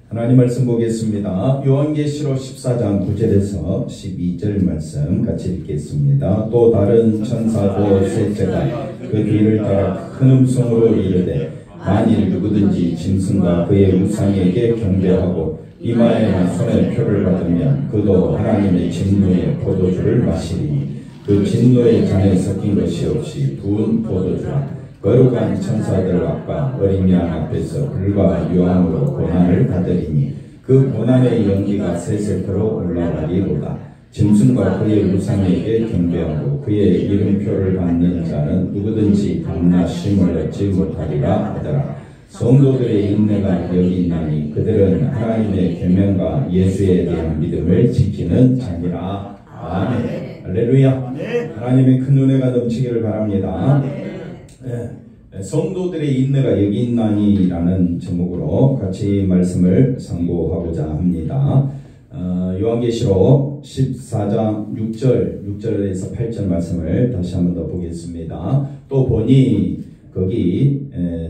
하나님 말씀 보겠습니다. 요한계시록 14장 9절에서 12절 말씀 같이 읽겠습니다. 또 다른 천사도 셋째가 그 뒤를 따라 큰 음성으로 이르되 만일 누구든지 짐승과 그의 우상에게 경배하고 이마에나 손에 표를 받으면 그도 하나님의 진노의 포도주를 마시리니 그 진노의 잔에 섞인 것이 없이 부은 포도주라. 거룩한 천사들 앞과 어린 양 앞에서 불과 유황으로 고난을 받으리니 그 고난의 연기가 세세토록 올라가리로다. 짐승과 그의 우상에게 경배하고 그의 이름표를 받는 자는 누구든지 강나심을 얻지 못하리라 하더라. 성도들의 인내가 여기 있나니 그들은 하나님의 계명과 예수에 대한 믿음을 지키는 자니라. 아멘. 할렐루야. 하나님의 큰 은혜가 넘치기를 바랍니다. 성도들의 인내가 여기 있나니 라는 제목으로 같이 말씀을 상고하고자 합니다. 요한계시록 14장 6절에서 8절 말씀을 다시 한번 더 보겠습니다. 또 보니 거기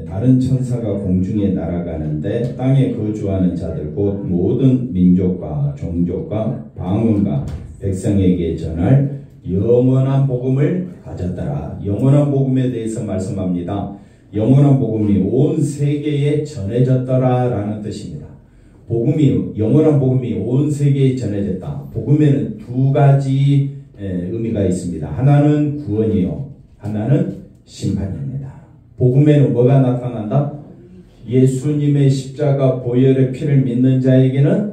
다른 천사가 공중에 날아가는데 땅에 거주하는 자들 곧 모든 민족과 종족과 방언과 백성에게 전할 영원한 복음을 가졌더라. 영원한 복음에 대해서 말씀합니다. 영원한 복음이 온 세계에 전해졌더라 라는 뜻입니다. 영원한 복음이 온 세계에 전해졌다. 복음에는 두 가지 의미가 있습니다. 하나는 구원이요, 하나는 심판입니다. 복음에는 뭐가 나타난다? 예수님의 십자가 보혈의 피를 믿는 자에게는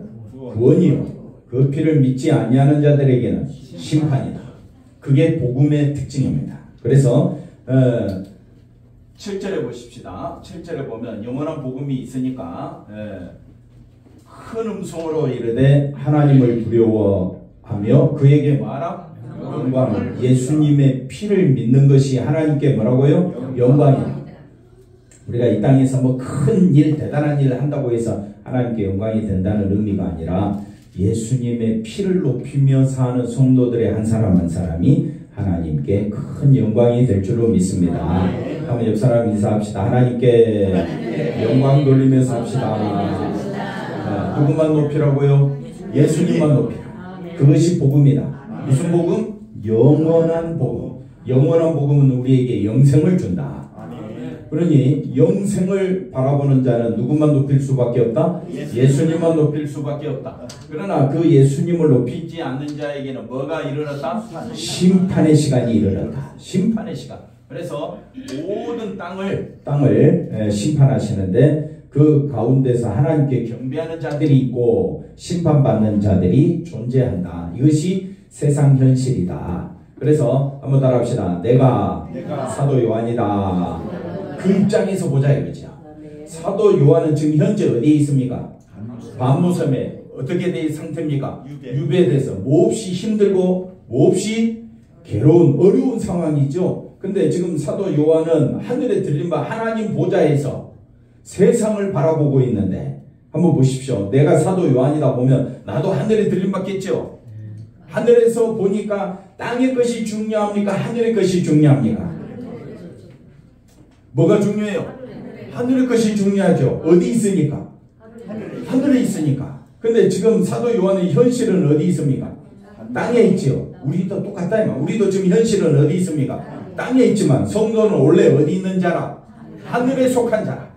구원이요, 그 피를 믿지 아니하는 자들에게는 심판이다. 그게 복음의 특징입니다. 그래서 7절에 보십시다. 7절에 보면 영원한 복음이 있으니까 큰 음성으로 이르되 하나님을 두려워하며 그에게 뭐하라? 영광을. 예수님의 피를 믿는 것이 하나님께 뭐라고요? 영광이다. 우리가 이 땅에서 뭐 큰 일, 대단한 일을 한다고 해서 하나님께 영광이 된다는 의미가 아니라 예수님의 피를 높이며 사는 성도들의 한 사람 한 사람이 하나님께 큰 영광이 될 줄로 믿습니다. 한번 옆 사람 인사합시다. 하나님께 영광 돌리면서 합시다. 누구만 높이라고요? 예수님만 높이라. 그것이 복음이다. 무슨 복음? 영원한 복음. 영원한 복음은 우리에게 영생을 준다. 그러니 영생을 바라보는 자는 누구만 높일 수밖에 없다? 예수님만 높일 수밖에 없다. 그러나 그 예수님을 높이지 않는 자에게는 뭐가 이르렀다? 심판의 시간이 이르렀다. 심판의 시간. 그래서 모든 땅을 심판하시는데 그 가운데서 하나님께 경배하는 자들이 있고 심판받는 자들이 존재한다. 이것이 세상 현실이다. 그래서 한번 따라합시다. 내가 사도 요한이다. 그 입장에서 보자 이거죠. 사도 요한은 지금 현재 어디에 있습니까? 반모섬에 어떻게 된 상태입니까? 유배돼서 몹시 힘들고 몹시 괴로운 어려운 상황이죠. 근데 지금 사도 요한은 하늘에 들린 바 하나님 보좌에서 세상을 바라보고 있는데 한번 보십시오. 내가 사도 요한이다 보면 나도 하늘에 들림 받겠죠. 하늘에서 보니까 땅의 것이 중요합니까? 하늘의 것이 중요합니까? 뭐가 중요해요? 하늘의 것이 중요하죠. 어디 있으니까? 하늘에 있으니까. 근데 지금 사도 요한의 현실은 어디 있습니까? 땅에 있지요. 우리도 똑같다. 우리도 지금 현실은 어디 있습니까? 땅에 있지만 성도는 원래 어디 있는 자라? 하늘에 속한 자라.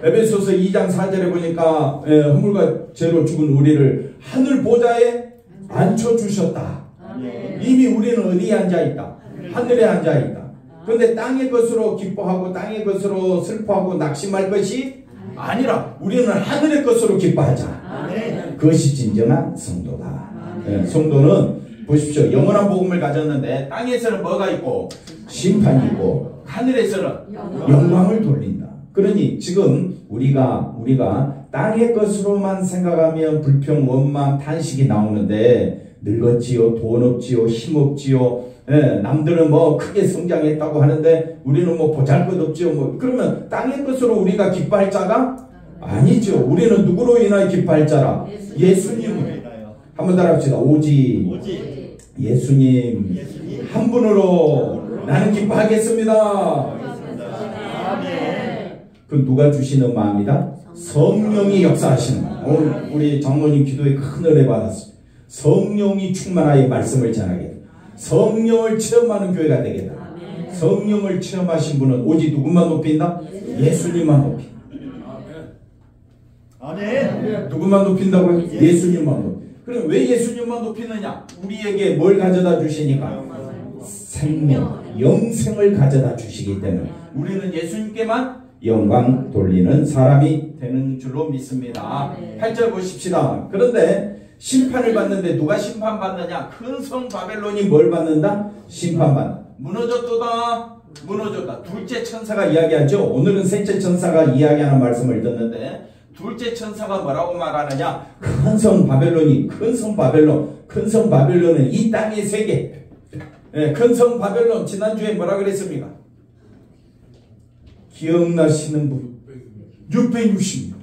에베소서 2장 4절에 보니까 허물과 죄로 죽은 우리를 하늘 보좌에 앉혀주셨다. 이미 우리는 어디에 앉아있다? 하늘에 앉아있다. 그런데 땅의 것으로 기뻐하고 땅의 것으로 슬퍼하고 낙심할 것이 아니라 우리는 하늘의 것으로 기뻐하자. 그것이 진정한 성도다. 성도는 보십시오. 영원한 복음을 가졌는데 땅에서는 뭐가 있고 심판이 있고 하늘에서는 영광을 돌린다. 그러니 지금 우리가 땅의 것으로만 생각하면 불평, 원망, 탄식이 나오는데 늙었지요, 돈 없지요, 힘 없지요. 남들은 뭐 크게 성장했다고 하는데 우리는 뭐 보잘것없지요. 뭐 그러면 땅의 것으로 우리가 기뻐할 자가 아니죠. 우리는 누구로 인하여 기뻐할 자라? 예수님으로. 한번 따라합시다. 오직 예수님 한 분으로 나는 기뻐하겠습니다. 그 누가 주시는 마음이다? 성령이 역사하시는 거예요. 오늘 우리 장로님 기도에 큰 은혜 받았어요. 성령이 충만하여 말씀을 전하게, 성령을 체험하는 교회가 되겠다. 성령을 체험하신 분은 오직 누구만 높인다? 예수님만 높인다. 아멘. 누구만 높인다고요? 예수님만 높인다. 그럼 왜 예수님만 높이느냐? 우리에게 뭘 가져다 주시니까? 생명, 영생을 가져다 주시기 때문에 우리는 예수님께만 영광 돌리는 사람이 되는 줄로 믿습니다. 8절 보십시다. 그런데 심판을 받는데 누가 심판받느냐? 큰 성 바벨론이 뭘 받는다? 심판받는다. 무너졌도다. 무너졌다. 둘째 천사가 이야기하죠. 오늘은 셋째 천사가 이야기하는 말씀을 듣는데 둘째 천사가 뭐라고 말하느냐? 큰 성 바벨론이, 큰 성 바벨론, 큰 성 바벨론은 이 땅의 세계. 큰 성 바벨론 지난주에 뭐라 그랬습니까? 기억나시는 분? 666.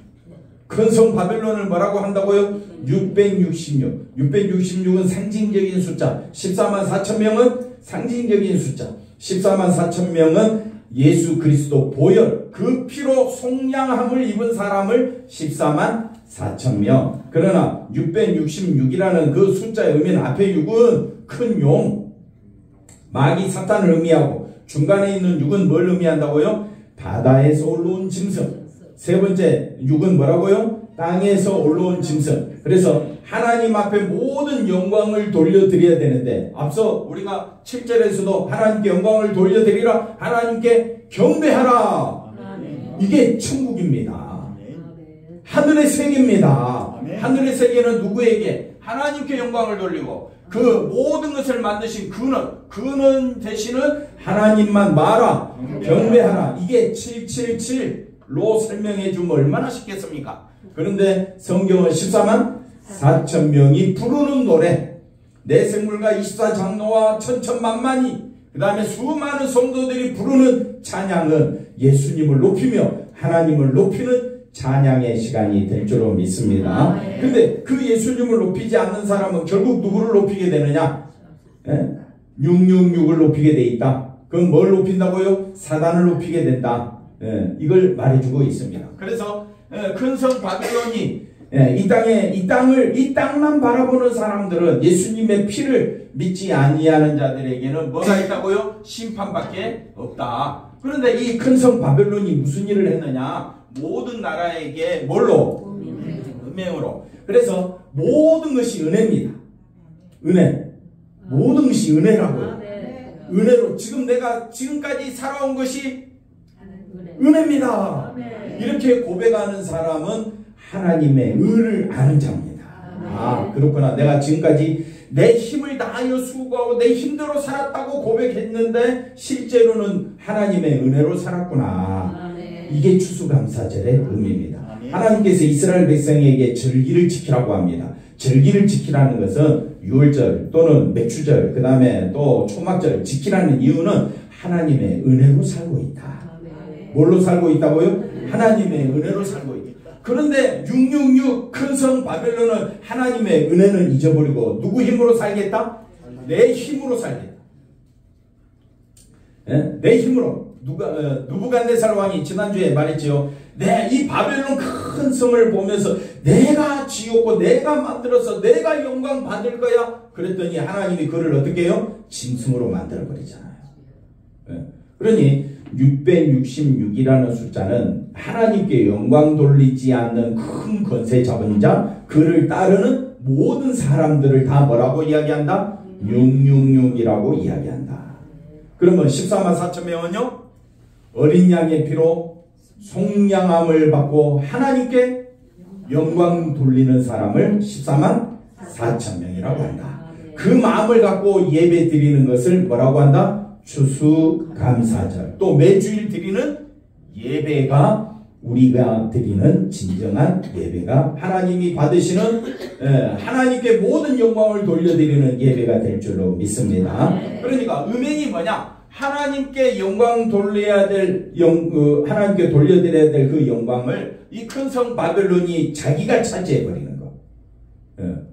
큰 성 바벨론을 뭐라고 한다고요? 666. 666은 상징적인 숫자. 14만 4천 명은 상징적인 숫자. 14만 4천 명은 예수 그리스도 보혈, 그 피로 속량함을 입은 사람을 14만 4천 명. 그러나 666이라는 그 숫자의 의미는 앞에 6은 큰 용, 마귀 사탄을 의미하고 중간에 있는 6은 뭘 의미한다고요? 바다에서 올라온 짐승. 세 번째 6은 뭐라고요? 땅에서 올라온 짐승. 그래서 하나님 앞에 모든 영광을 돌려드려야 되는데 앞서 우리가 7절에서도 하나님께 영광을 돌려드리라, 하나님께 경배하라. 이게 천국입니다. 하늘의 세계입니다. 하늘의 세계는 누구에게? 하나님께 영광을 돌리고 그 모든 것을 만드신 그는 대신은 하나님만 마라, 경배하라. 이게 777로 설명해 주면 얼마나 쉽겠습니까? 그런데 성경은 14만 4천 명이 부르는 노래, 내 생물과 24장로와 천천만만이, 그 다음에 수많은 성도들이 부르는 찬양은 예수님을 높이며 하나님을 높이는 찬양의 시간이 될 줄로 믿습니다. 근데 그 예수님을 높이지 않는 사람은 결국 누구를 높이게 되느냐? 666을 높이게 돼 있다. 그건 뭘 높인다고요? 사단을 높이게 된다. 이걸 말해주고 있습니다. 그래서 큰 성 바벨론이 이 땅만 바라보는 사람들은 예수님의 피를 믿지 아니하는 자들에게는 뭐가 있다고요? 심판밖에 없다. 그런데 이 큰 성 바벨론이 무슨 일을 했느냐? 모든 나라에게 뭘로? 은행으로. 그래서 모든 것이 은혜입니다. 은혜. 모든 것이 은혜라고요. 은혜로. 지금 내가 지금까지 살아온 것이 은혜입니다. 이렇게 고백하는 사람은 하나님의 은을 아는 자입니다. 아, 그렇구나. 내가 지금까지 내 힘을 다하여 수고하고 내 힘대로 살았다고 고백했는데 실제로는 하나님의 은혜로 살았구나. 이게 추수감사절의 의미입니다. 하나님께서 이스라엘 백성에게 절기를 지키라고 합니다. 절기를 지키라는 것은 유월절 또는 맥주절, 그 다음에 또 초막절 지키라는 이유는 하나님의 은혜로 살고 있다. 뭘로 살고 있다고요? 하나님의 은혜로 살고 있다. 그런데 666 큰 성 바벨론은 하나님의 은혜는 잊어버리고 누구 힘으로 살겠다? 내 힘으로 살겠다. 내 힘으로. 누부갓네살 왕이 지난주에 말했지요. 이 바벨론 큰 성을 보면서 내가 지었고 내가 만들어서 내가 영광 받을 거야. 그랬더니 하나님이 그를 어떻게 해요? 짐승으로 만들어버리잖아요. 그러니 666이라는 숫자는 하나님께 영광 돌리지 않는 큰 권세 잡은 자, 그를 따르는 모든 사람들을 다 뭐라고 이야기한다? 666이라고 이야기한다. 그러면 14만 4천 명은요? 어린 양의 피로 속량함을 받고 하나님께 영광 돌리는 사람을 14만 4천 명이라고 한다. 그 마음을 갖고 예배 드리는 것을 뭐라고 한다? 추수감사절. 또 매주일 드리는 예배가 우리가 드리는 진정한 예배가 하나님이 받으시는 하나님께 모든 영광을 돌려드리는 예배가 될 줄로 믿습니다. 그러니까 음행이 뭐냐? 하나님께 영광 돌려야 될 하나님께 돌려드려야 될 그 영광을 이 큰 성 바벨론이 자기가 차지해 버리는 거.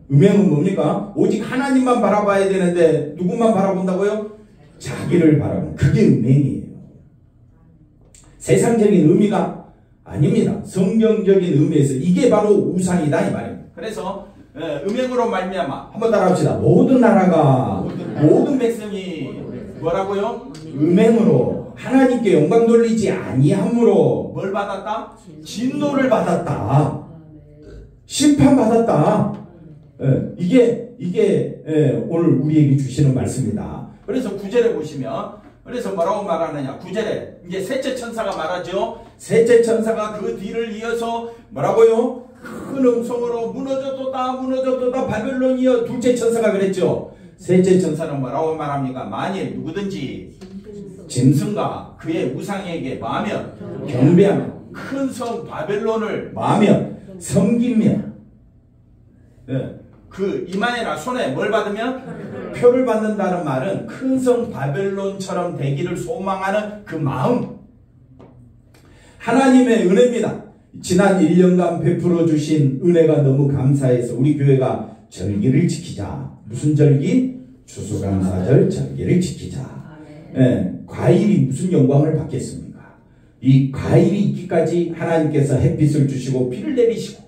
음행은 뭡니까? 오직 하나님만 바라봐야 되는데 누구만 바라본다고요? 자기를 바라보는, 그게 음행이에요. 세상적인 의미가 아닙니다. 성경적인 의미에서 이게 바로 우상이다 이 말입니다. 그래서 음행으로 말미암아 한번 따라합시다. 모든 나라가 모든 백성이 뭐라고요? 음행으로 하나님께 영광 돌리지 아니함으로 뭘 받았다? 진노를 받았다. 심판받았다. 이게 오늘 우리에게 주시는 말씀입니다. 그래서 9절에 보시면 그래서 뭐라고 말하느냐? 9절에 이제 셋째 천사가 말하죠. 셋째 천사가 그 뒤를 이어서 뭐라고요? 큰 음성으로 무너졌도다 바벨론이여. 둘째 천사가 그랬죠. 셋째 천사는 뭐라고 말합니까? 만일 누구든지 짐승과 그의 우상에게 마하며 경배하며 큰 성 바벨론을 마하며 섬기며 그 이마에나 손에 뭘 받으면 표를 받는다는 말은 큰 성 바벨론처럼 되기를 소망하는 그 마음, 하나님의 은혜입니다. 지난 1년간 베풀어 주신 은혜가 너무 감사해서 우리 교회가 절기를 지키자. 무슨 절기? 추수감사절 절기를 지키자. 과일이 무슨 영광을 받겠습니까? 이 과일이 있기까지 하나님께서 햇빛을 주시고 비를 내리시고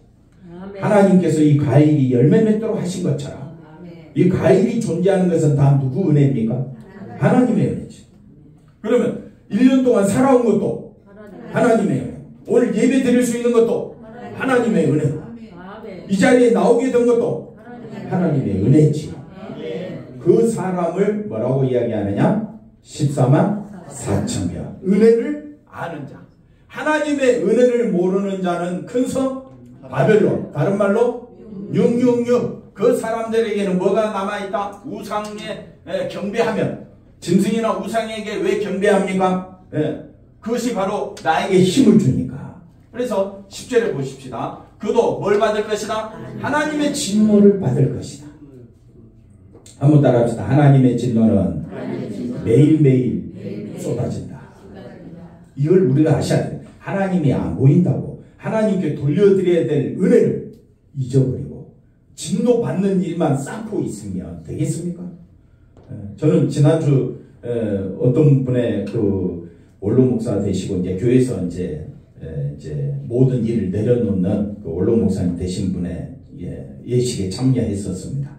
하나님께서 이 과일이 열매 맺도록 하신 것처럼 이 과일이 존재하는 것은 다 누구 은혜입니까? 하나님의 은혜죠. 그러면 1년 동안 살아온 것도 하나님의 은혜, 오늘 예배 드릴 수 있는 것도 하나님의 은혜, 이 자리에 나오게 된 것도 하나님의 은혜지. 그 사람을 뭐라고 이야기하느냐? 14만 4천명. 은혜를 아는 자. 하나님의 은혜를 모르는 자는 큰 성 바벨론, 다른 말로 666. 그 사람들에게는 뭐가 남아있다? 우상에 경배하며. 짐승이나 우상에게 왜 경배합니까? 그것이 바로 나에게 힘을 주니까. 그래서 10절에 보십시다. 그도 뭘 받을 것이다? 하나님의 진노를 받을 것이다. 한번 따라합시다. 하나님의 진노는 매일매일 쏟아진다. 이걸 우리가 아셔야 돼요. 하나님이 안 보인다고 하나님께 돌려드려야 될 은혜를 잊어버리고 진노받는 일만 쌓고 있으면 되겠습니까? 저는 지난주 어떤 분의 그 원로 목사 되시고 이제 교회에서 이제 모든 일을 내려놓는 그 원로 목사님 되신 분의 예식에 참여했었습니다.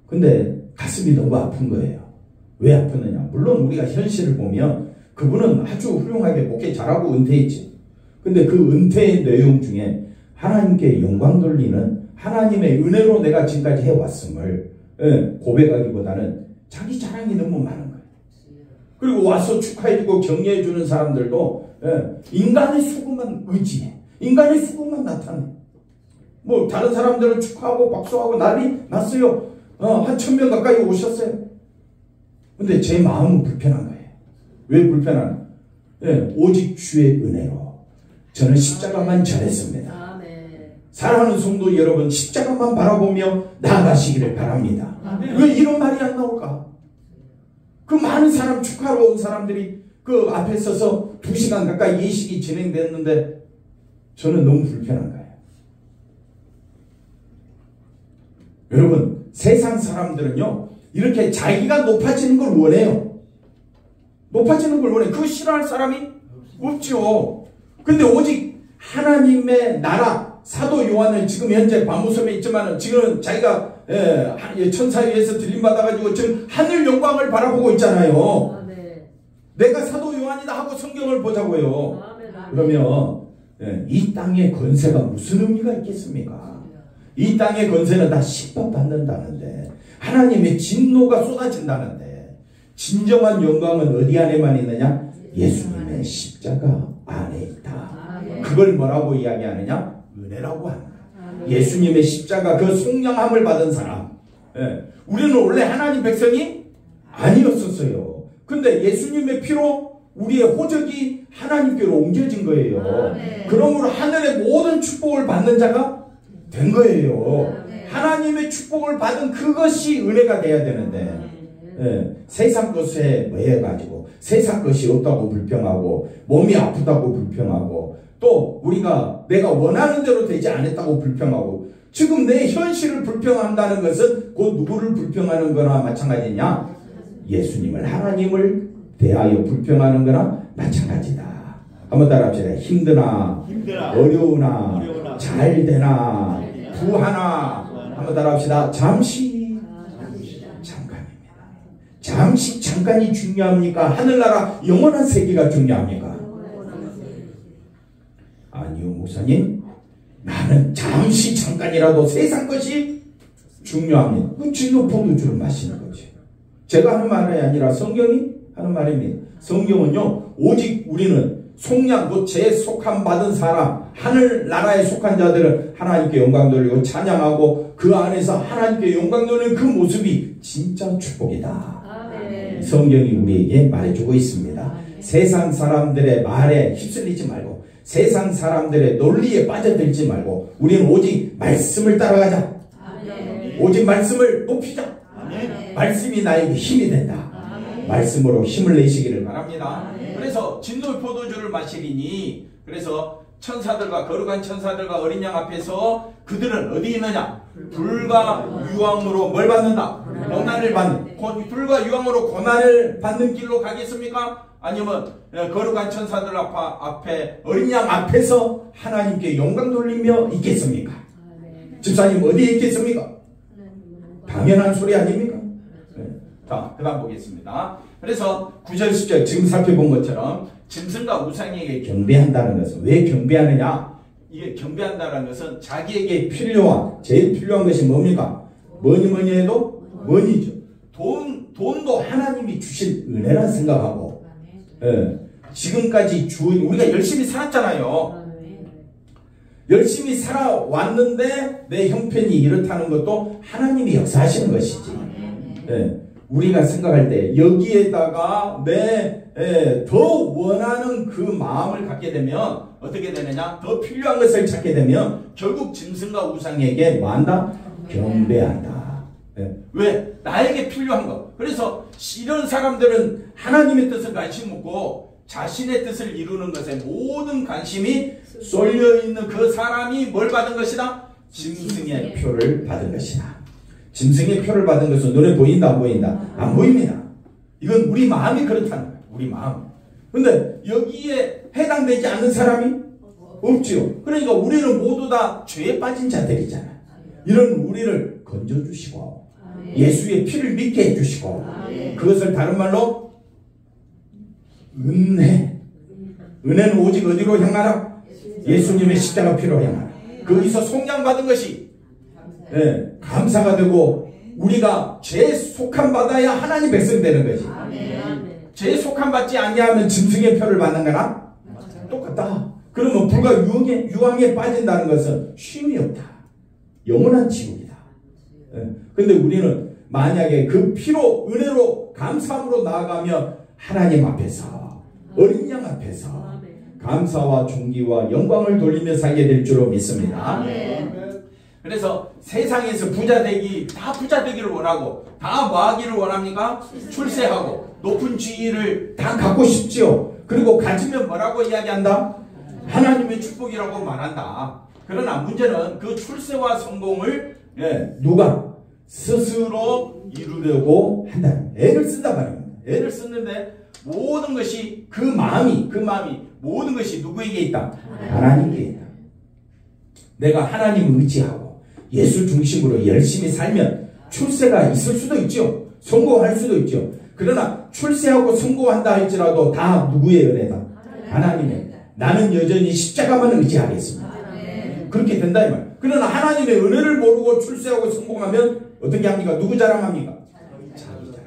근데 가슴이 너무 아픈 거예요. 왜 아프느냐? 물론 우리가 현실을 보면 그분은 아주 훌륭하게 목회 잘하고 은퇴했지. 근데 그 은퇴의 내용 중에 하나님께 영광 돌리는 하나님의 은혜로 내가 지금까지 해왔음을 고백하기보다는 자기 자랑이 너무 많은 거예요. 그리고 와서 축하해주고 격려해주는 사람들도 인간의 수고만 의지해. 인간의 수고만 나타내. 뭐 다른 사람들은 축하하고 박수하고 난리 났어요. 한 1000명 가까이 오셨어요. 근데 제 마음은 불편한 거예요. 왜 불편하나? 오직 주의 은혜로 저는 십자가만 전했습니다. 사랑하는 성도 여러분, 십자가만 바라보며 나아가시기를 바랍니다. 왜 이런 말이 안 나올까? 그 많은 사람 축하로 온 사람들이 그 앞에 서서 2시간 가까이 예식이 진행됐는데 저는 너무 불편한 거예요. 여러분, 세상 사람들은요 이렇게 자기가 높아지는 걸 원해요. 높아지는 걸 원해. 그거 싫어할 사람이 없죠. 근데 오직 하나님의 나라, 사도 요한은 지금 현재 밤무섬에 있지만 지금 자기가 천사 위에서 들림받아가지고 지금 하늘 영광을 바라보고 있잖아요. 내가 사도 요한이다 하고 성경을 보자고요. 그러면 이 땅의 권세가 무슨 의미가 있겠습니까? 이 땅의 권세는 다 심판받는다는데, 하나님의 진노가 쏟아진다는데, 진정한 영광은 어디 안에만 있느냐? 예수님의 십자가 안에 있다. 그걸 뭐라고 이야기하느냐? 은혜라고 하는 거야. 예수님의 십자가 그 속량함을 받은 사람. 우리는 원래 하나님 백성이 아니었었어요. 근데 예수님의 피로 우리의 호적이 하나님께로 옮겨진 거예요. 그러므로 하늘의 모든 축복을 받는 자가 된 거예요. 하나님의 축복을 받은 그것이 은혜가 돼야 되는데, 세상 것에 매여가지고 세상 것이 없다고 불평하고 몸이 아프다고 불평하고 또 우리가 내가 원하는 대로 되지 않았다고 불평하고, 지금 내 현실을 불평한다는 것은 곧 누구를 불평하는 거나 마찬가지냐? 예수님을, 하나님을 대하여 불평하는 거나 마찬가지다. 한번 따라합시다. 힘드나 어려우나 잘 되나 부하나 한번 따라합시다. 잠시 잠깐입니다. 잠시 잠깐이 중요합니까? 하늘나라 영원한 세계가 중요합니까? 아니요 목사님, 나는 잠시 잠깐이라도 세상 것이 중요합니다. 그 진노 포도주를 마시는 거죠. 제가 하는 말이 아니라 성경이 하는 말입니다. 성경은요, 오직 우리는 속량 곧 제 속함 받은 사람, 하늘나라에 속한 자들은 하나님께 영광 돌리고 찬양하고 그 안에서 하나님께 영광 돌리는 그 모습이 진짜 축복이다. 아멘. 성경이 우리에게 말해주고 있습니다. 세상 사람들의 말에 휩쓸리지 말고 세상 사람들의 논리에 빠져들지 말고 우리는 오직 말씀을 따라가자. 아멘. 오직 말씀을 높이자. 아멘. 말씀이 나에게 힘이 된다. 아멘. 말씀으로 힘을 내시기를 바랍니다. 아멘. 그래서 진노의 포도주를 마시리니, 그래서 천사들과 거룩한 천사들과 어린 양 앞에서 그들은 어디 있느냐? 불과 유황으로 뭘 받는다? 고난을 받는. 불과 유황으로 고난을 받는 길로 가겠습니까? 아니면 거룩한 천사들 앞에 어린 양 앞에서 하나님께 영광 돌리며 있겠습니까? 집사님 어디에 있겠습니까? 당연한 소리 아닙니까? 자, 그 다음 보겠습니다. 그래서 9절 10절 지금 살펴본 것처럼 짐승과 우상에게 경배한다는 것은, 왜 경배하느냐? 이게 경배한다는 것은 자기에게 필요한, 제일 필요한 것이 뭡니까? 뭐니 해도 money죠. 돈도 하나님이 주신 은혜라 생각하고, 지금까지 우리가 열심히 살았잖아요. 열심히 살아왔는데 내 형편이 이렇다는 것도 하나님이 역사하시는 것이지. 우리가 생각할 때 여기에다가 더 원하는 그 마음을 갖게 되면 어떻게 되느냐? 더 필요한 것을 찾게 되면 결국 짐승과 우상에게 뭐한다? 경배한다. 왜? 나에게 필요한 것. 그래서 이런 사람들은 하나님의 뜻을 관심 없고 자신의 뜻을 이루는 것에 모든 관심이 쏠려있는 그 사람이 뭘 받은 것이다? 짐승의 표를 받은 것이다. 짐승의 표를 받은 것은 눈에 보인다 안 보인다? 안 보입니다. 이건 우리 마음이 그렇다는 거예요. 우리 마음. 근데 여기에 해당되지 않는 사람이 없지요. 그러니까 우리는 모두 다 죄에 빠진 자들이잖아요. 이런 우리를 건져주시고 예수의 피를 믿게 해주시고 그것을 다른 말로 은혜는 오직 어디로 향하라? 예수님의 십자가 피로 향하라. 거기서 속량받은 것이 감사가 되고 우리가 죄 속함 받아야 하나님 백성 되는 것이. 죄 속함 받지 아니하면 짐승의 표를 받는 거나 똑같다. 그러면 불과 유황에 빠진다는 것은 쉼이 없다. 영원한 지옥이다. 근데 우리는 만약에 그 피로 은혜로 감사함으로 나아가며 하나님 앞에서 어린 양 앞에서 감사와 존귀와 영광을 돌리며 살게 될 줄로 믿습니다. 그래서 세상에서 부자 되기를 원하고 다 뭐 하기를 원합니까? 출세하고 높은 지위를 다 갖고 싶지요. 그리고 가지면 뭐라고 이야기한다? 하나님의 축복이라고 말한다. 그러나 문제는 그 출세와 성공을 누가 스스로 이루려고 한다. 애를 쓴단 말입니다. 애를 쓰는데 모든 것이 그 마음이 모든 것이 누구에게 있다? 하나님께 있다. 내가 하나님을 의지하고 예수 중심으로 열심히 살면 출세가 있을 수도 있죠. 성공할 수도 있죠. 그러나 출세하고 성공한다 할지라도 다 누구의 은혜다? 하나님의. 나는 여전히 십자가만 의지하겠습니다. 그렇게 된다 이 말. 그러나 하나님의 은혜를 모르고 출세하고 성공하면 어떻게 합니까? 누구 자랑합니까? 자기 자랑.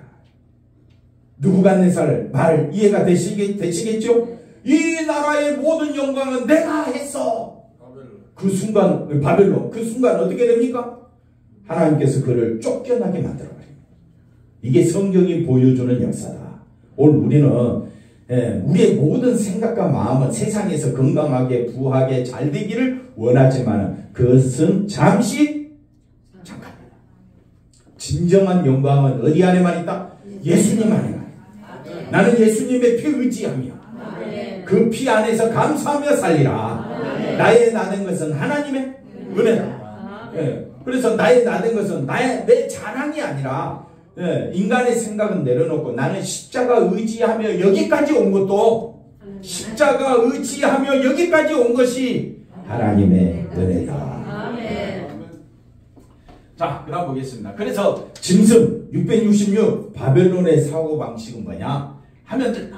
누구가 내 말 이해가 되시겠죠? 이 나라의 모든 영광은 내가 했어. 그 순간 바벨론 그 순간 어떻게 됩니까? 하나님께서 그를 쫓겨나게 만들어버립니다. 이게 성경이 보여주는 역사다. 오늘 우리는 우리의 모든 생각과 마음은 세상에서 건강하게 부하게 잘 되기를 원하지만 그것은 잠시 잠깐입니다. 진정한 영광은 어디 안에만 있다? 예수님 안에만 있다. 나는 예수님의 피 의지하며 그 피 안에서 감사하며 살리라. 나의 나된 것은 하나님의 은혜다. 그래서 나의 나된 것은 내 자랑이 아니라 인간의 생각은 내려놓고 나는 십자가 의지하며 여기까지 온 것도 십자가 의지하며 여기까지 온 것이 하나님의 은혜다. 아멘. 자, 그 다음 보겠습니다. 그래서 짐승 666 바벨론의 사고방식은 뭐냐 하면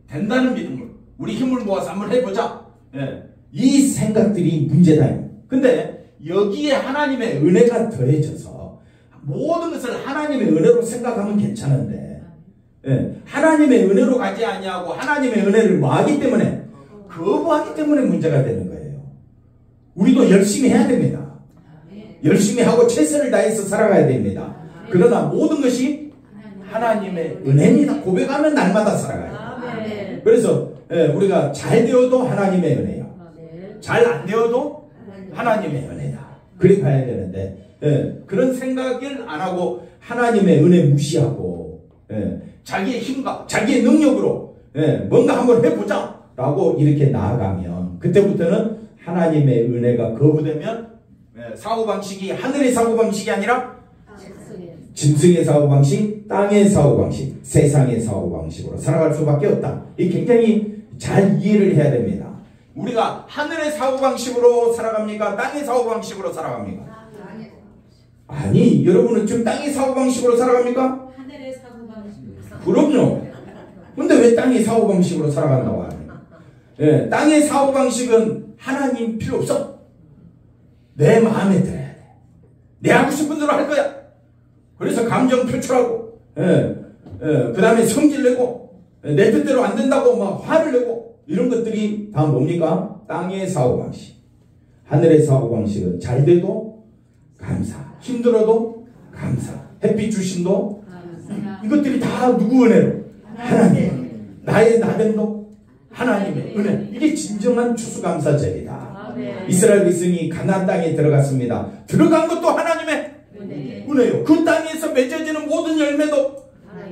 된다는 믿음으로 우리 힘을 모아서 한번 해보자. 예. 이 생각들이 문제다. 근데 여기에 하나님의 은혜가 더해져서 모든 것을 하나님의 은혜로 생각하면 괜찮은데, 예. 하나님의 은혜로 가지 아니하고 하나님의 은혜를 뭐하기 때문에, 거부하기 때문에 문제가 되는 거예요. 우리도 열심히 해야 됩니다. 열심히 하고 최선을 다해서 살아가야 됩니다. 그러나 모든 것이 하나님의 은혜입니다. 고백하면 날마다 살아가요. 그래서 우리가 잘 되어도 하나님의 은혜요. 잘 안 되어도 하나님의 은혜다. 그래 가야 되는데 그런 생각을 안 하고 하나님의 은혜 무시하고 자기의 힘과 자기의 능력으로 뭔가 한번 해보자 라고 이렇게 나아가면 그때부터는 하나님의 은혜가 거부되면 사고방식이 하늘의 사고방식이 아니라 짐승의 사고방식, 땅의 사고방식, 세상의 사고방식으로 살아갈 수밖에 없다. 이 굉장히 잘 이해를 해야 됩니다. 우리가 하늘의 사고방식으로 살아갑니까? 땅의 사고방식으로 살아갑니까? 아니, 여러분은 지금 땅의 사고방식으로 살아갑니까? 하늘의 사고방식으로. 그럼요. 근데 왜 땅의 사고방식으로 살아간다고 하냐? 땅의 사고방식은 하나님 필요 없어. 내 마음에 들어야 돼. 내 하고 싶은 대로 할 거야. 그래서 감정 표출하고, 그 다음에 성질내고, 내 뜻대로 안 된다고 막 화를 내고, 이런 것들이 다 뭡니까? 땅의 사고방식. 하늘의 사고방식은 잘 돼도 감사, 힘들어도 감사, 햇빛 주심도 이것들이 다 누구 은혜로? 하나님. 나의 나됨도 하나님의 은혜. 이게 진정한 추수감사절이다. 이스라엘 백성이 가나안 땅에 들어갔습니다. 들어간 것도 하나님의 은혜요. 그 땅에서 맺어지는 모든 열매도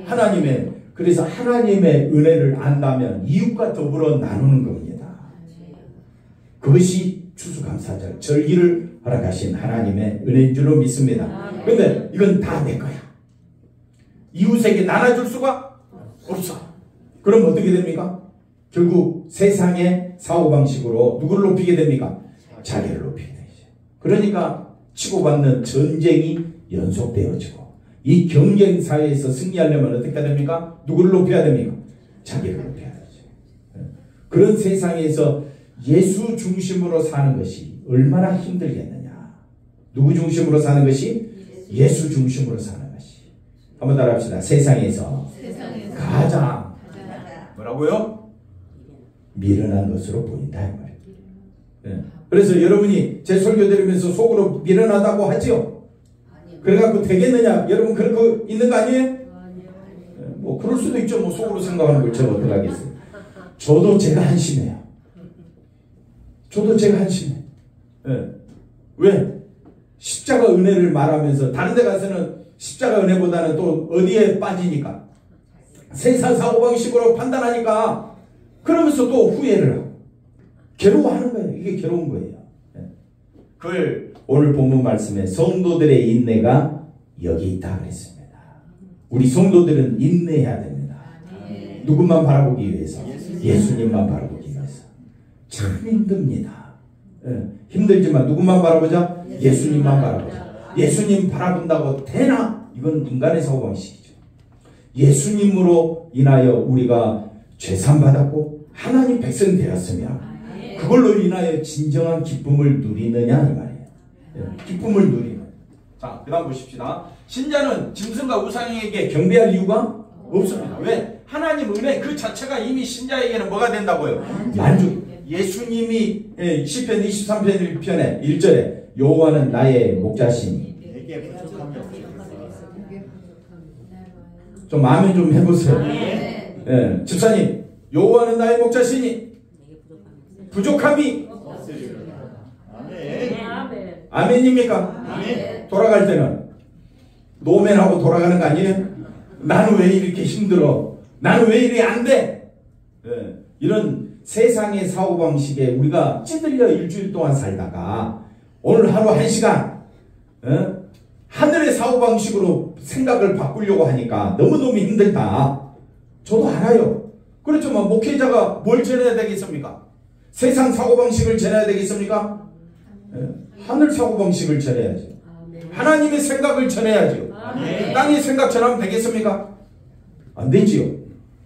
하나님의. 그래서 하나님의 은혜를 안다면 이웃과 더불어 나누는 겁니다. 그것이 추수감사절, 절기를 허락하신 하나님의 은혜인 줄로 믿습니다. 그런데 이건 다 내 거야. 이웃에게 나눠줄 수가 없어. 그럼 어떻게 됩니까? 결국 세상의 사고방식으로 누구를 높이게 됩니까? 자기를 높이게 되죠. 그러니까 치고받는 전쟁이 연속되어지고 이 경쟁사회에서 승리하려면 어떻게 해야 됩니까? 누구를 높여야 됩니까? 자기를 높여야 되죠. 그런 세상에서 예수 중심으로 사는 것이 얼마나 힘들겠느냐. 누구 중심으로 사는 것이? 예수 중심으로 사는 것이. 한번 따라합시다. 세상에서 가장 뭐라고요? 미련한 것으로 보인다 이 말이에요. 그래서 여러분이 제 설교 들으면서 속으로 미련하다고 하지요? 그래갖고 되겠느냐? 여러분 그렇고 있는 거 아니에요? 뭐 그럴 수도 있죠. 뭐 속으로 생각하는 걸 제가 어떻게 하겠어요? 저도 제가 한심해요. 저도 제가 한심해. 왜? 십자가 은혜를 말하면서 다른 데 가서는 십자가 은혜보다는 또 어디에 빠지니까? 세상 사고방식으로 판단하니까 그러면서 또 후회를 하고 괴로워하는 거예요. 이게 괴로운 거예요. 그걸 오늘 본문 말씀에 성도들의 인내가 여기 있다 그랬습니다. 우리 성도들은 인내해야 됩니다. 누구만 바라보기 위해서? 예수님만 바라보기 위해서. 참 힘듭니다. 힘들지만 누구만 바라보자? 예수님만 바라보자. 예수님 바라본다고 되나? 이건 인간의 사고방식이죠. 예수님으로 인하여 우리가 죄산받았고 하나님 백성 되었으면 그걸로 인하여 진정한 기쁨을 누리느냐 이 말이에요. 기쁨을 누리는. 자, 그 다음 보십시다. 신자는 짐승과 우상에게 경배할 이유가 없습니다. 왜? 하나님 은혜 그 자체가 이미 신자에게는 뭐가 된다고요? 만족. 예수님이 시편 23편 1편에 1절에 여호와는 나의 목자시니. 좀 마음에 좀 해보세요. 집사님, 여호와는 나의 목자시니 부족함이 아멘입니까? 돌아갈 때는 노맨하고 돌아가는 거 아니에요? 나는 왜 이렇게 힘들어? 나는 왜 이렇게 안 돼? 이런 세상의 사고방식에 우리가 찌들려 일주일 동안 살다가 오늘 하루 1시간 하늘의 사고방식으로 생각을 바꾸려고 하니까 너무너무 힘들다. 저도 알아요. 그렇지만 목회자가 뭘 전해야 되겠습니까? 세상 사고방식을 전해야 되겠습니까? 하늘 사고방식을 전해야죠. 하나님의 생각을 전해야죠. 땅의 생각 전하면 되겠습니까? 안 되지요.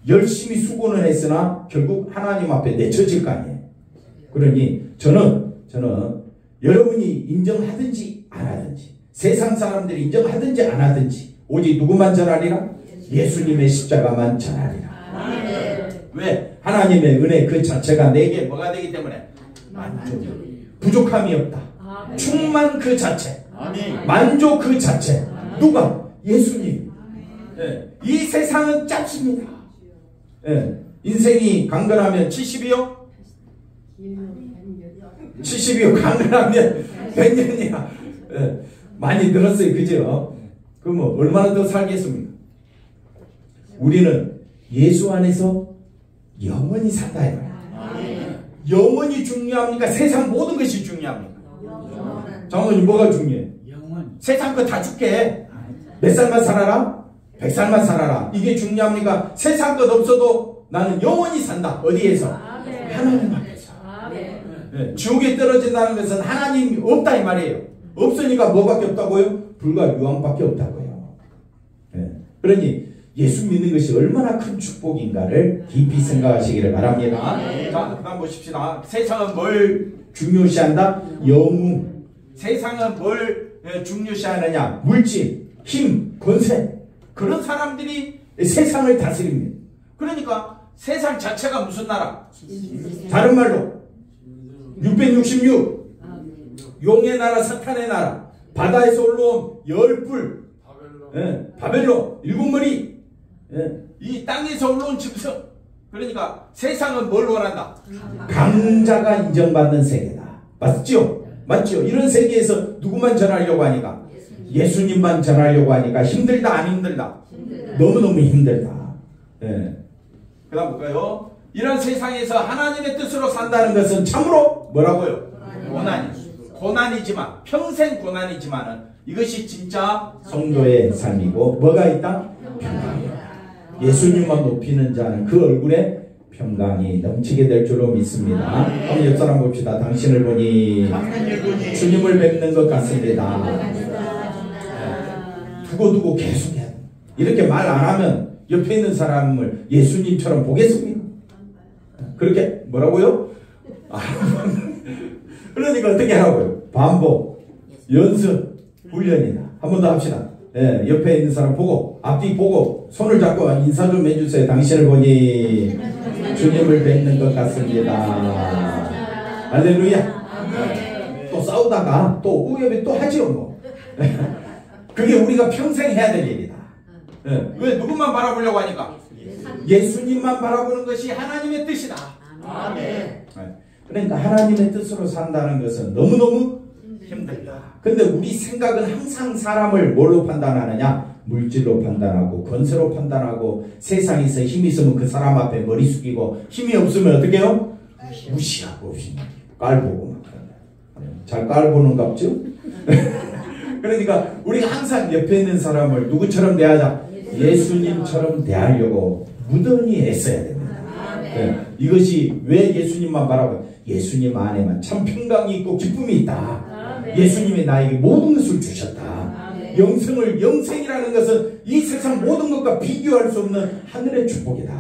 열심히 수고는 했으나 결국 하나님 앞에 내쳐질 거 아니에요. 그러니 저는 여러분이 인정하든지 안 하든지, 세상 사람들이 인정하든지 안 하든지 오직 누구만 전하리라? 예수님의 십자가만 전하리라. 왜? 하나님의 은혜 그 자체가 내게 뭐가 되기 때문에 만족, 부족함이 없다. 충만 그 자체, 만족 그 자체. 누가? 예수님. 이 세상은 짧습니다. 인생이 강건하면 70이요? 70이요. 강건하면 100년이야. 많이 늘었어요. 그죠? 그럼 뭐 얼마나 더 살겠습니까? 우리는 예수 안에서 영원히 산다. 영원히 중요합니까? 세상 모든 것이 중요합니까? 장모님 뭐가 중요해? 세상 거 다 줄게. 몇 살만 살아라? 100살만 살아라. 이게 중요합니까? 세상 것 없어도 나는 영원히 산다. 어디에서? 하나님 앞에서. 지옥에 떨어진다는 것은 하나님이 없다 이 말이에요. 없으니까 뭐밖에 없다고요? 불과 유황밖에 없다고요. 그러니 예수 믿는 것이 얼마나 큰 축복인가를 깊이 생각하시기를 바랍니다. 자, 그 다음 보십시다. 세상은 뭘 중요시한다? 영웅. 세상은 뭘 중요시하느냐? 물질, 힘, 권세. 그런 사람들이 세상을 다스립니다. 그러니까 세상 자체가 무슨 나라? 다른 말로 666 용의 나라, 사탄의 나라, 바다에서 올라온 열불, 바벨론, 일곱머리, 이 땅에서 올라온 짐승. 그러니까 세상은 뭘 원한다? 강자가 인정받는 세계다. 맞죠? 맞죠? 이런 세계에서 누구만 전하려고 하니까? 예수님만 전하려고 하니까 힘들다 안 힘들다? 너무너무 힘들다. 그 다음 볼까요? 이런 세상에서 하나님의 뜻으로 산다는 것은 참으로 뭐라고요? 고난이지만, 평생 고난이지만은 이것이 진짜 성도의 삶이고 뭐가 있다? 평강이다. 예수님만 높이는 자는 그 얼굴에 평강이 넘치게 될 줄로 믿습니다. 한번 옆 사람 봅시다. 당신을 보니 주님을 뵙는 것 같습니다. 두고두고 계속 해야 돼. 이렇게 말 안 하면 옆에 있는 사람을 예수님처럼 보겠습니까? 그렇게 뭐라고요? 그러니까 어떻게 하라고요? 반복, 연습, 훈련이다. 한 번 더 합시다. 옆에 있는 사람 보고, 앞뒤 보고, 손을 잡고 인사 좀 해주세요. 당신을 보니 주님을 뵙는 것 같습니다. 할렐루야. 또 싸우다가 또 우엽이 또 하지요 뭐. 그게 우리가 평생 해야 될 일이다. 왜 누구만 바라보려고 하니까? 예수님만 바라보는 것이 하나님의 뜻이다. 그러니까 하나님의 뜻으로 산다는 것은 너무너무 힘들다. 근데 우리 생각은 항상 사람을 뭘로 판단하느냐? 물질로 판단하고 권세로 판단하고 세상에서 힘이 있으면 그 사람 앞에 머리 숙이고 힘이 없으면 어떻게 해요? 무시하고 없이 깔보고 막 잘 깔보는갑죠? 그러니까 우리가 항상 옆에 있는 사람을 누구처럼 대하자? 예수님처럼 대하려고 무던히 애써야 됩니다. 이것이 왜 예수님만 바라봐요? 예수님 안에만 참 평강이 있고 기쁨이 있다. 예수님이 나에게 모든 것을 주셨다. 영생이라는 것은 이 세상 모든 것과 비교할 수 없는 하늘의 축복이다.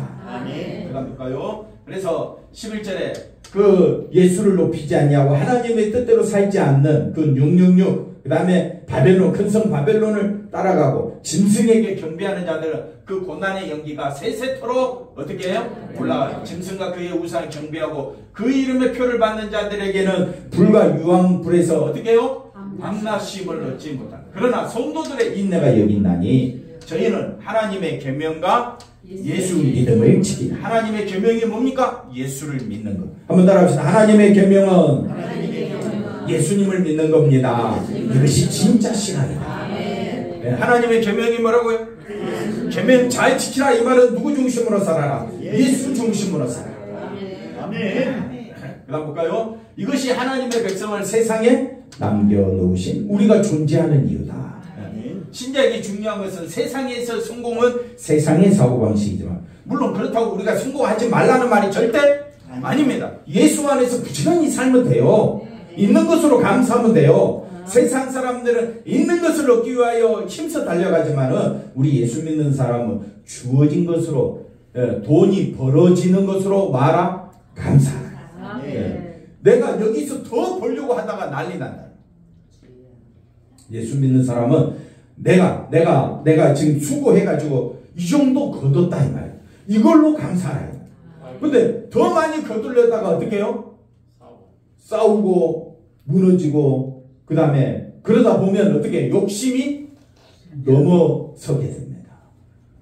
그 다음 볼까요? 그래서 11절에 그 예수를 높이지 않냐고 하나님의 뜻대로 살지 않는 그 666, 그 다음에 바벨론, 큰성 바벨론을 따라가고 짐승에게 경배하는 자들은 그 고난의 연기가 세세토록 어떻게 해요? 올라가요. 짐승과 그의 우상을 경배하고 그 이름의 표를 받는 자들에게는 불과 유황불에서 어떻게 해요? 밤낮심을 얻지 못한다. 그러나 성도들의 인내가 여기 있나니 저희는 하나님의 계명과 예수 믿음을 지키라. 하나님의 계명이 뭡니까? 예수를 믿는 것. 한번 따라합시다. 하나님의 계명은 예수님을 믿는 겁니다. 이것이 진짜 신앙이다. 하나님의 계명이 뭐라고요? 계명 잘 지키라. 이 말은 누구 중심으로 살아라? 예수 중심으로 살아라. 그 다음 볼까요? 이것이 하나님의 백성을 세상에 남겨놓으신 우리가 존재하는 이유다. 신자에게 중요한 것은 세상에서 성공은 세상의 사고방식이지만 물론 그렇다고 우리가 성공하지 말라는 말이 절대 아닙니다. 예수 안에서 부지런히 살면 돼요. 있는 것으로 감사하면 돼요. 세상 사람들은 있는 것을 얻기 위하여 힘써 달려가지만은 우리 예수 믿는 사람은 주어진 것으로 돈이 벌어지는 것으로 말아 감사하라. 내가 여기서 더 벌려고 하다가 난리 난다. 예수 믿는 사람은 내가 지금 수고해가지고 이 정도 거뒀다 이 말이야. 이걸로 감사해. 근데 더 많이 거두려다가 어떻게 해요? 싸우고 무너지고 그 다음에 그러다 보면 어떻게 욕심이 넘어서게 됩니다.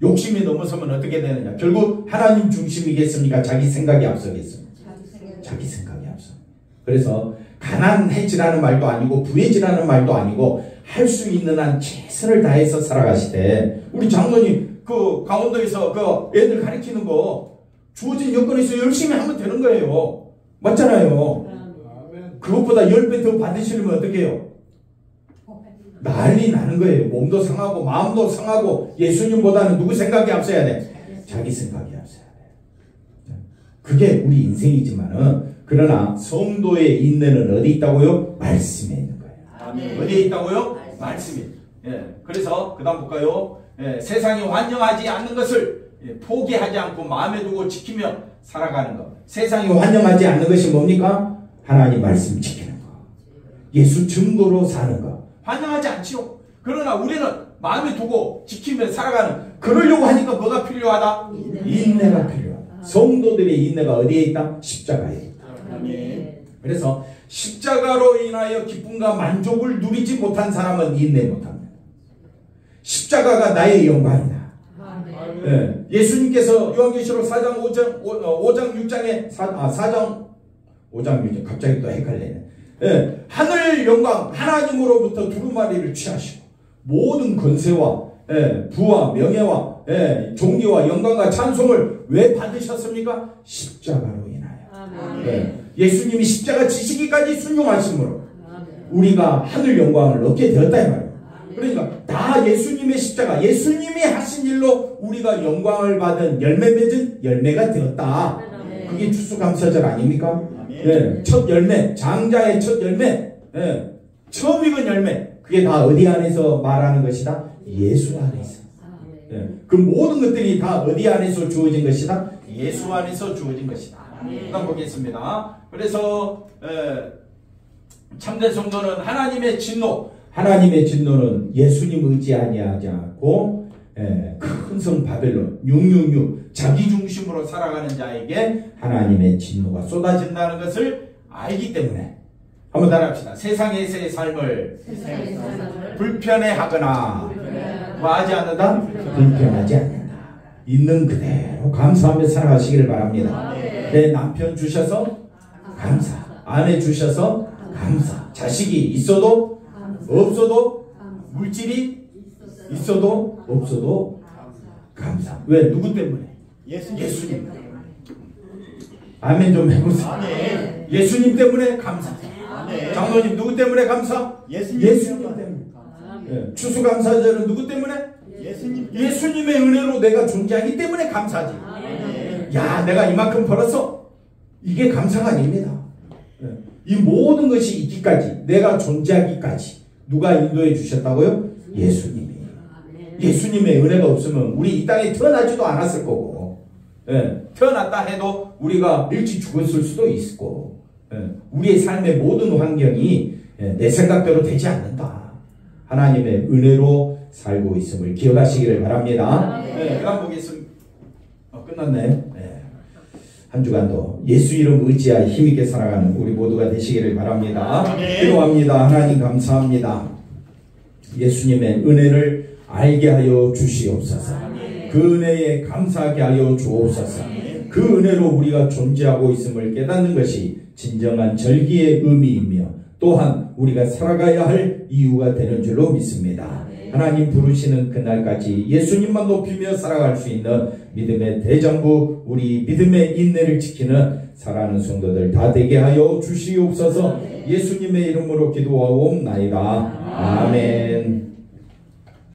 욕심이 넘어서면 어떻게 되느냐? 결국 하나님 중심이겠습니까? 자기 생각이 앞서겠습니까? 자기 생각이 앞서. 그래서 가난해지라는 말도 아니고 부해지라는 말도 아니고 할 수 있는 한 최선을 다해서 살아가시되 우리 장로님 그 강원도에서 그 애들 가르치는 거 주어진 여건에서 열심히 하면 되는 거예요. 맞잖아요. 그것보다 10배 더 받으시려면 어떻게 해요? 난리 나는 거예요. 몸도 상하고 마음도 상하고 예수님보다는 누구 생각이 앞서야 돼? 자기 생각이 앞서야 돼. 그게 우리 인생이지만은 그러나 성도의 인내는 어디 있다고요? 말씀에 있는 거예요. 아멘. 어디에 있다고요? 말씀에. 그래서 그 다음 볼까요? 세상이 환영하지 않는 것을 포기하지 않고 마음에 두고 지키며 살아가는 것. 세상이 환영하지 않는 것이 뭡니까? 하나님 말씀 지키는 것. 예수 증거로 사는 것. 환영하지 않지요. 그러나 우리는 마음에 두고 지키며 살아가는, 그러려고 하니까 뭐가 필요하다? 인내가 필요하다. 성도들의 인내가 어디에 있다? 십자가에 있다. 그래서 십자가로 인하여 기쁨과 만족을 누리지 못한 사람은 인내 못합니다. 십자가가 나의 영광이다. 예수님께서 요한계시록 4장 5장 6장에 4장 5장 6장 갑자기 또 헷갈리네. 하늘 영광 하나님으로부터 두루마리를 취하시고 모든 권세와 부와 명예와 존귀와 영광과 찬송을 왜 받으셨습니까? 십자가로 인하여. 예수님이 십자가 지시기까지 순종하심으로 우리가 하늘 영광을 얻게 되었다 이 말이에요. 그러니까 다 예수님의 십자가, 예수님이 하신 일로 우리가 영광을 받은 열매 맺은 열매가 되었다. 그게 추수감사절 아닙니까? 첫 열매, 장자의 첫 열매, 처음 익은 열매, 그게 다 어디 안에서 말하는 것이다? 예수 안에서. 그 모든 것들이 다 어디 안에서 주어진 것이다? 예수 안에서 주어진 것이다. 그다음 보겠습니다. 그래서 참된 성도는 하나님의 진노, 하나님의 진노는 예수님 의지 아니하지 않고 큰 성 바벨론 666 자기 중심으로 살아가는 자에게 하나님의 진노가 쏟아진다는 것을 알기 때문에 한번 따라합시다. 세상에서의 삶을 불편해하거나 뭐하지 않는다? 불편하지 않는다. 있는 그대로 감사하며 살아가시기를 바랍니다. 내 남편 주셔서 감사, 아내 주셔서 감사, 자식이 있어도 없어도 물질이 있어도 없어도 감사. 왜? 누구 때문에? 예수님. 아멘 좀 해보세요. 예수님 때문에 감사. 장로님 누구 때문에 감사? 예수님 때문에. 추수감사절은 누구 때문에? 예수님의 은혜로 내가 존재하기 때문에 감사하지. 야, 내가 이만큼 벌었어. 이게 감사가 아닙니다. 이 모든 것이 있기까지, 내가 존재하기까지 누가 인도해 주셨다고요? 예수님이. 예수님의 은혜가 없으면 우리 이 땅에 태어나지도 않았을 거고, 태어났다 해도 우리가 일찍 죽었을 수도 있을 거고, 우리의 삶의 모든 환경이 내 생각대로 되지 않는다. 하나님의 은혜로 살고 있음을 기억하시기를 바랍니다. 그다음 보겠습니다. 끝났네. 한 주간도 예수 이름 의지하여 힘있게 살아가는 우리 모두가 되시기를 바랍니다. 기도합니다. 하나님 감사합니다. 예수님의 은혜를 알게 하여 주시옵소서. 그 은혜에 감사하게 하여 주옵소서. 그 은혜로 우리가 존재하고 있음을 깨닫는 것이 진정한 절기의 의미이며 또한 우리가 살아가야 할 이유가 되는 줄로 믿습니다. 하나님 부르시는 그날까지 예수님만 높이며 살아갈 수 있는 믿음의 대장부, 우리 믿음의 인내를 지키는 사랑하는 성도들 다 되게 하여 주시옵소서. 예수님의 이름으로 기도하옵나이다. 아멘.